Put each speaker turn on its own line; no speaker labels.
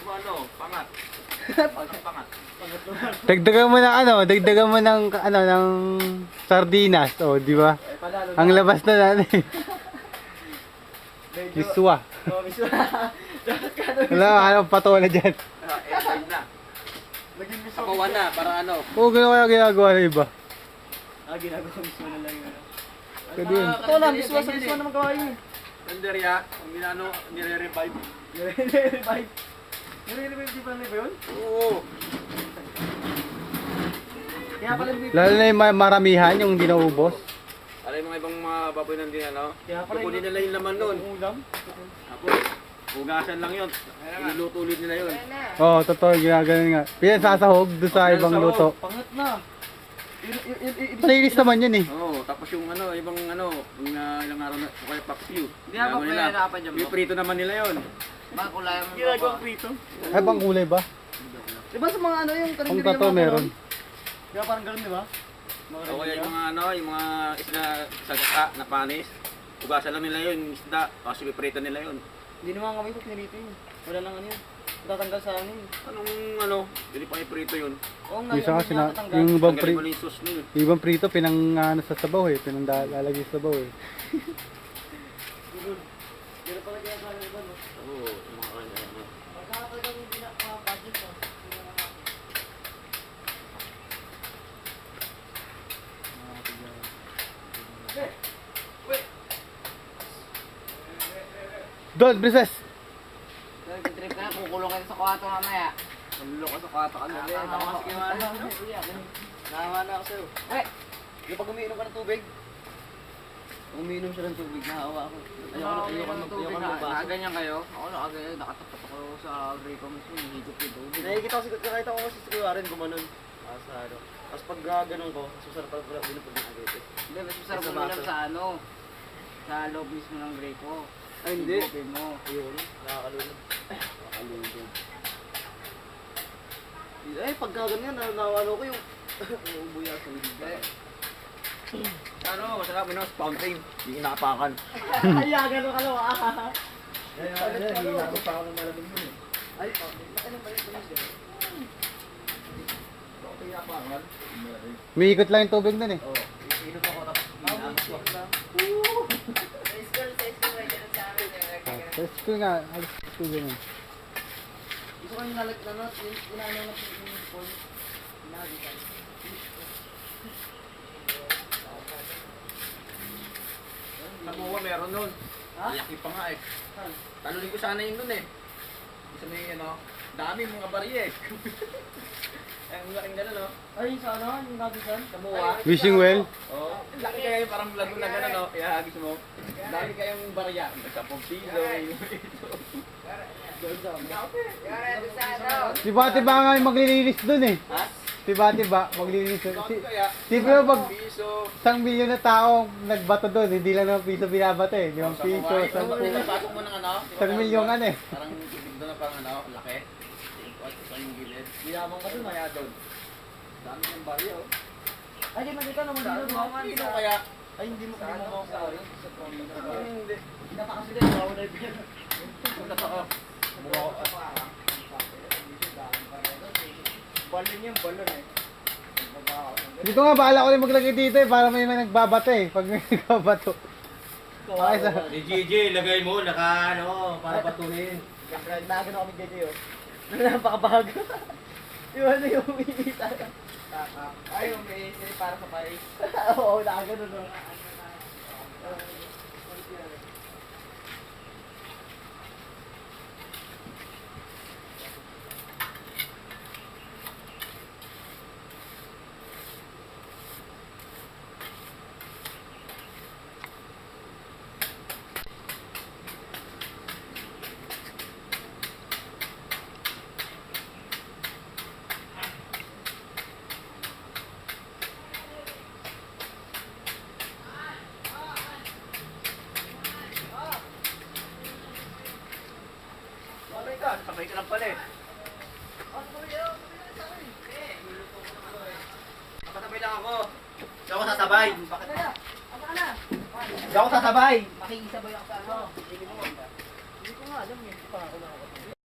Ano, pangat. Pangat.
Dagdagan mo ng ano, dagdagan mo ng ano ng sardinas, oh, di ba? Ang labas na natin. Miswa.
Oh, miswa.
Wala, ano patola diyan.
Airline na.
Naging miswa.
Kapawan na, para ano.
Oo, kaya ginagawa ng iba.
Ginagawa miswa na lang yun.
Pwede yun.
Ito lang, miswa sa miswa naman gawain eh.
Tenderya, ang ginano, nire-revive.
Nire-revive. Nire-revive di ba na ba yun?
Oo.
Kaya pala hindi.
Lalo na yung maramihan, yung hindi naubos.
Para yung mga ibang mga baboy nandun, ano?
Kaya pala
Kukunin nila yung laman nun.
Ulam.
Tapos, hugasan lang yun. Iluluto ulit nila yun.
Oo, totoo, ginaganon nga. Pinasasahog doon sa ibang luto.
Pangat na.
Malinis naman yun eh.
Oo, tapos yung ano, ibang ano, yung ilang araw na, o kaya paksiw.
Hindi nga ba pinahirapan dyan, bro?
Yung prito naman nila yun.
Baka kulay mo
Ginagawang prito.
Ay, bang kulay ba?
Diba sa mga ano yung
Ang
karinderya
tato meron.
Diba parang ganun diba?
O kaya yung mga ano, yung mga isda sa gata na panis. Hugasan lang nila yun, yung isda, tapos ipiprito nila yun.
Hindi naman kami ito pinilito yun. Wala lang ano yun. Tatanggal sa ano yun.
Anong ano, hindi pa iprito yun.
Oo nga,
Yung isa kasi na,
tatanggal.
yung ibang
Tanggalin mo
prito,
na yung sauce nun.
yung ibang prito pinang ano sa sabaw eh, pinang lalagay sa sabaw eh.
Pero pala kaya sa ano ba no?
Oo, yung mga ano.
Pagka talagang hindi na budget mo.
Don, princess!
Trip na, kukulong kayo sa kwarto mamaya.
Malulo ka sa kwarto ka na.
Nahawa na ako sa'yo.
Eh!
Yung pag umiinom ka ng tubig, pag umiinom siya ng tubig, nahawa ako. Ayoko na magbasa.
Nakaganyan kayo? Ako nakaganyan, nakatapat ako sa break mismo, hihigop yung tubig.
Nakikita ko, nakita ko kasi si Kuya Aren gumanon. Sa ano. Tapos pag ganun ko, susarap pala binupag ng agad.
Hindi, mas masarap
Sa
mo lang
baso.
sa ano, sa loob mismo ng break ko.
Ay hindi.
Higupin mo.
Ayun, nakakalunod. Nakakalunod. Ay, pag ganyan, ano ko yung umubuya sa hindi.
Ano, masarap yun, fountain. Hindi inaapakan.
Ay, ganun ka lang ah. Hihinagot pa ako ng malamig yun eh. Ay, ano ba yun?
Umiikot lang yung tubig dun eh.
Oo. Inom ako tapos hihinagot ko.
Sa school nga, alas school ganun.
Gusto ko yung inaano na yung phone. Inagitan.
Namuha meron nun.
Ha?
Laki pa nga eh.
Saan?
Talunin ko sana yun dun eh. Isa may ano, dami mga barya eh. Ang laking gano'n no?
Ay, sa ano? Yung nagitan?
Kamuha.
Wishing well.
Oo. Ang laki kaya yung parang lago na gano'n no? Ihagis mo. Ang dami kayang barya. Sa piso.
Tiba-tiba nga yung maglilinis dun eh.
Ha?
Tiba-tiba, maglilinis dun.
Bakit kaya?
Siyempre mo pag
Piso.
1,000,000 na tao nagbato doon, hindi lang ng piso binabato eh. 5 piso, 10.
Pasok mo ng ano?
1,000,000 ano eh.
Parang tubig doon na parang ano, laki. Sa yung gilid.
Yabang ka dun.
Kaya doon. Dami yung barya oh.
Ay, di man ikaw naman dito.
Sino kaya?
Ay, hindi mo ako sa orin.
Hindi.
Kita kasi din, bawa na yun.
Totoo.
Balon yung balon eh.
Dito nga, bahala ko rin maglagay dito eh, para may nagbabato eh. Pag may nagbabato. Okay, sa...
Si GJ, lagay mo, naka ano, para patuloy.
Nagano kami dito yun. Napakabago. Yung ano yung umiita.
Ay, umiisip para sa Paris.
Oo, nakagano no.
Sabay ka lang pala eh. Nakasabay lang ako. Hindi ako sasabay. Bakit? Hindi ako sasabay.
Makikisabay ako sa ano. Hindi ko nga. alam, hindi pa ako nakakita.